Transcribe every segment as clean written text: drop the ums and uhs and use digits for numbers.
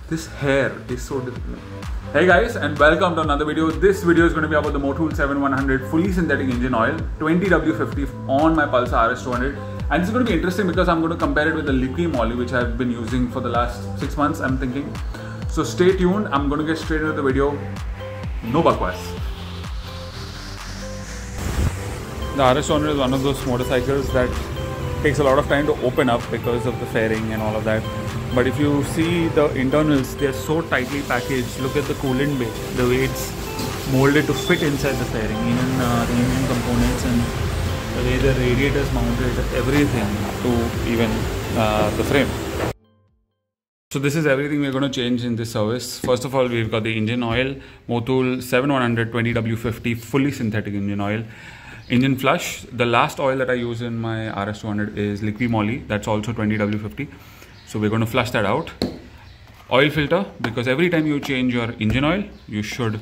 This hair is so different. Hey guys, and welcome to another video. This video is going to be about the Motul 7100 fully synthetic engine oil 20W50 on my Pulsar RS200. And this is going to be interesting because I'm going to compare it with the Liqui Moly, which I've been using for the last 6 months, I'm thinking. So stay tuned. I'm going to get straight into the video. No bakwas. The RS200 is one of those motorcycles that takes a lot of time to open up because of the fairing and all of that. But if you see the internals, they're so tightly packaged. Look at the coolant bay, the way it's molded to fit inside the fairing, even the engine components and the way the radiators mounted, everything to even the frame. So this is everything we're going to change in this service. First of all, we've got the engine oil, Motul 7100 20W50 fully synthetic engine oil. Engine flush, the last oil that I use in my RS200 is Liqui Moly, that's also 20W50. So we're going to flush that out. Oil filter, because every time you change your engine oil, you should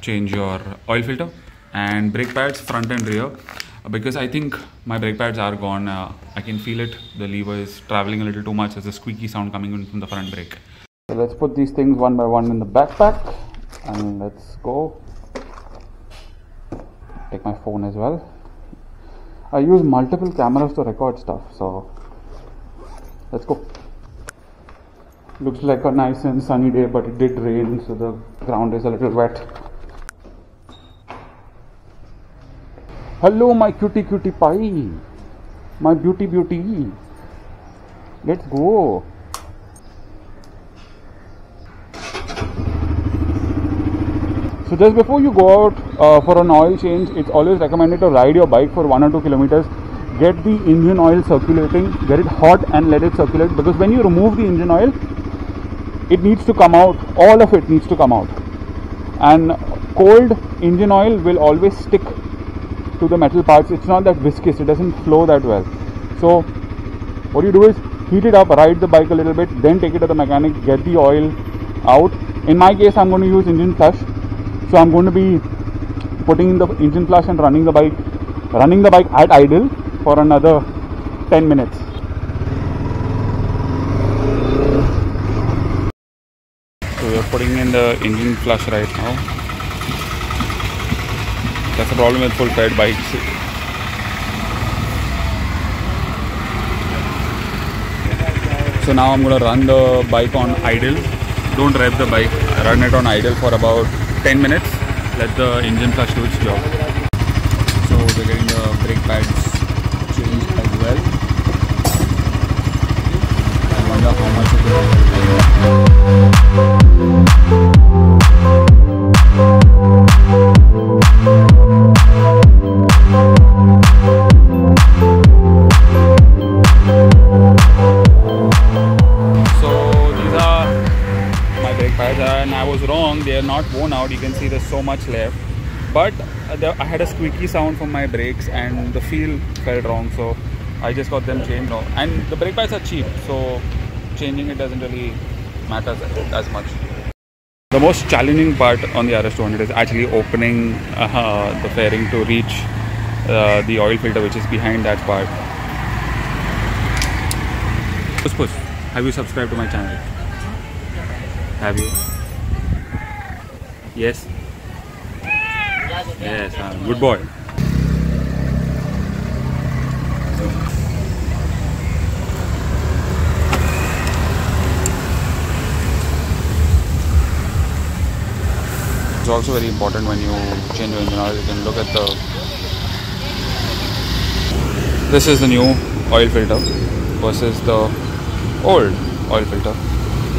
change your oil filter. And brake pads, front and rear, because I think my brake pads are gone. I can feel it, the lever is traveling a little too much. There's a squeaky sound coming in from the front brake. So let's put these things one by one in the backpack and let's go. Take my phone as well. I use multiple cameras to record stuff, so let's go. Looks like a nice and sunny day, but it did rain, so the ground is a little wet. Hello my cutie pie, my beauty. Let's go. So just before you go out for an oil change, it's always recommended to ride your bike for 1 or 2 kilometers. Get the engine oil circulating, get it hot and let it circulate, because when you remove the engine oil, it needs to come out, all of it needs to come out. And cold engine oil will always stick to the metal parts. It's not that viscous, it doesn't flow that well. So what you do is heat it up, ride the bike a little bit, then take it to the mechanic, get the oil out. In my case, I'm going to use engine flush. So I'm going to be putting in the engine flush and running the bike at idle for another 10 minutes. So we are putting in the engine flush right now. That's the problem with full fed bikes. So now I'm going to run the bike on idle. Don't rev the bike, run it on idle for about 10 minutes. Let the engine flush do its job. So we're getting the brake pads changed as well. I wonder how much it will. And I was wrong, they are not worn out. You can see there's so much left, but I had a squeaky sound from my brakes and the feel felt wrong, so I just got them changed now. And the brake pads are cheap, so changing it doesn't really matter as much. The most challenging part on the RS200 is actually opening the fairing to reach the oil filter, which is behind that part. Push. Have you subscribed to my channel? Have you? Yes? Yes, good boy. It's also very important when you change your engine oil. You can look at the... This is the new oil filter versus the old oil filter.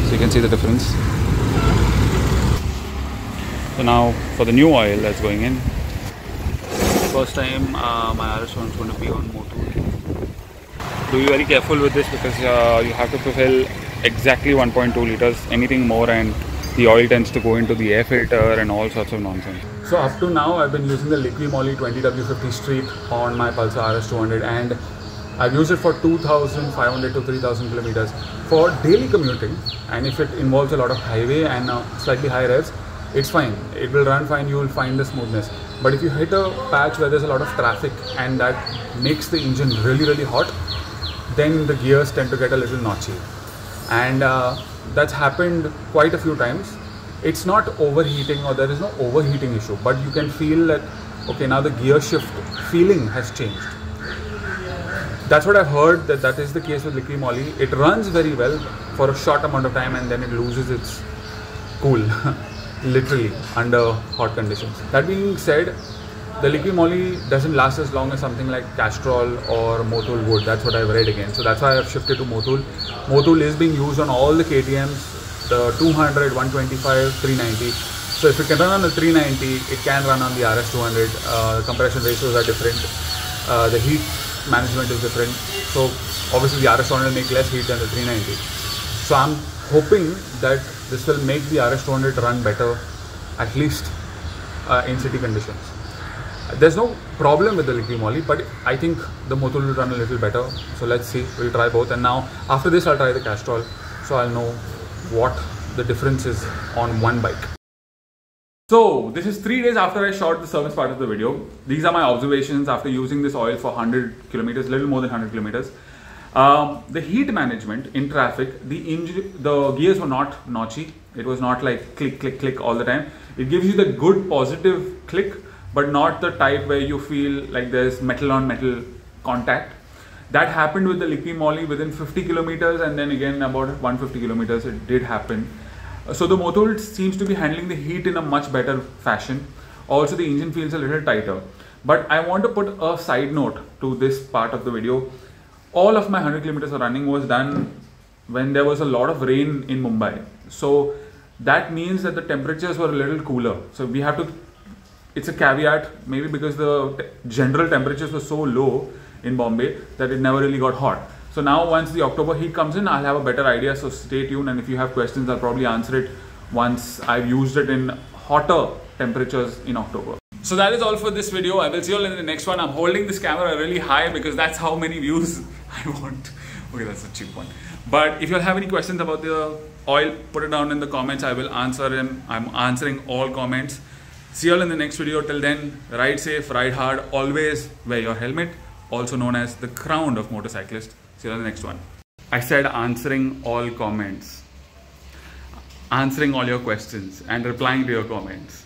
So you can see the difference. So now for the new oil that's going in. First time my RS1 is going to be on Motul. Do be very careful with this because you have to fulfill exactly 1.2 liters. Anything more and the oil tends to go into the air filter and all sorts of nonsense. So up to now I've been using the Liqui Moly 20W50 Street on my Pulsar RS200, and I've used it for 2,500 to 3,000 kilometers for daily commuting, and if it involves a lot of highway and slightly high revs, it's fine. It will run fine, you will find the smoothness. But if you hit a patch where there's a lot of traffic and that makes the engine really hot, then the gears tend to get a little notchy. And that's happened quite a few times. It's not overheating, or there is no overheating issue, but you can feel that, okay, now the gear shift feeling has changed. That's what I've heard, that is the case with Liqui Moly. It runs very well for a short amount of time and then it loses its cool, literally, under hot conditions. That being said, the Liqui Moly doesn't last as long as something like Castrol or Motul would. That's what I've read again. So that's why I've shifted to Motul. Motul is being used on all the KTMs, the 200, 125, 390. So if it can run on the 390, it can run on the RS200. Compression ratios are different. The heat management is different. So obviously the RS200 make less heat than the 390. So I'm hoping that this will make the RS200 run better, at least in city conditions. There's no problem with the Liqui Moly, but I think the Motul will run a little better. So let's see, we'll try both. And now after this I'll try the Castrol, so I'll know what the difference is on one bike. So this is 3 days after I shot the service part of the video. These are my observations after using this oil for 100 kilometers, a little more than 100 kilometers. The heat management in traffic, the gears were not notchy. It was not like click, click, click all the time. It gives you the good positive click, but not the type where you feel like there's metal on metal contact. That happened with the Liqui Moly within 50 kilometers, and then again about 150 kilometers it did happen. So the Motul seems to be handling the heat in a much better fashion. Also the engine feels a little tighter. But I want to put a side note to this part of the video. All of my 100 kilometers of running was done when there was a lot of rain in Mumbai. So that means that the temperatures were a little cooler. So we have to, it's a caveat, maybe because the general temperatures were so low in Bombay that it never really got hot. So now once the October heat comes in, I'll have a better idea, so stay tuned, and if you have questions, I'll probably answer it once I've used it in hotter temperatures in October. So that is all for this video. I will see you all in the next one. I'm holding this camera really high because that's how many views I want. Okay, that's a cheap one. But if you all have any questions about the oil, put it down in the comments. I will answer them. I'm answering all comments. See you all in the next video. Till then, ride safe, ride hard, always wear your helmet, also known as the crown of motorcyclists. See you on the next one. I said answering all comments, answering all your questions and replying to your comments.